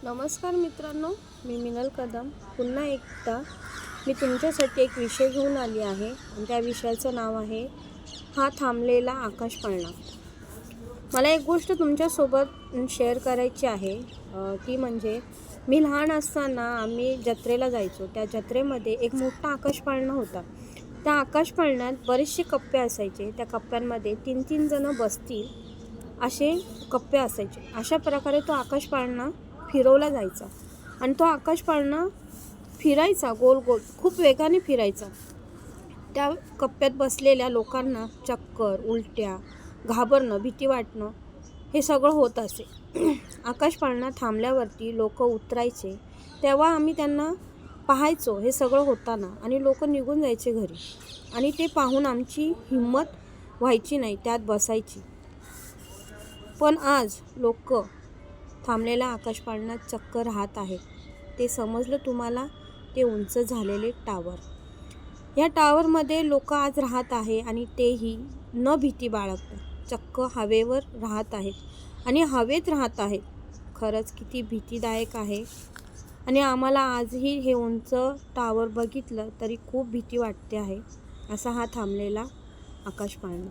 नमस्कार मित्रांनो, मी मिनल कदम पुन्हा एकदा मी तुमच्यासाठी एक विषय घेऊन आली आहे आणि त्या विषयाचं नाव आहे हा थांबलेला आकाशपाळणा. मला एक गोष्ट तुमच्यासोबत शेअर करायची आहे. ती म्हणजे मी लहान असताना आम्ही जत्रेला जायचो. त्या जत्रेमध्ये एक मोठा आकाशपाळणा होता. त्या आकाशपाळण्यात बरेचसे कप्पे असायचे. त्या कप्प्यांमध्ये 3-3 जणं बसतील असे कप्पे असायचे. अशा प्रकारे तो आकाशपाळणा फिरवला जायचा आणि तो आकाशपाळणा फिरायचा गोल गोल, खूप वेगाने फिरायचा. त्या कप्प्यात बसलेल्या लोकांना चक्कर, उलट्या, घाबरणं, भीती वाटणं हे सगळं होत असे. आकाशपाळणा थांबल्यावरती लोक उतरायचे, तेव्हा आम्ही त्यांना पाहायचो हे सगळं होताना आणि लोक निघून जायचे घरी आणि ते पाहून आमची हिंमत व्हायची नाही त्यात बसायची. पण आज लोक थांबलेल्या आकाशपाळण्यात चक्क राहत आहेत. ते समजलं तुम्हाला? ते उंच झालेले टावर. या टावरमध्ये लोक आज राहत आहे आणि तेही न भीती बाळगता चक्क हवेवर राहत आहेत आणि हवेत राहत आहेत. खरंच किती भीतीदायक आहे. आणि आम्हाला आजही हे उंच टावर बघितलं तरी खूप भीती वाटते आहे. असा हा थांबलेला आकाशपाळणा.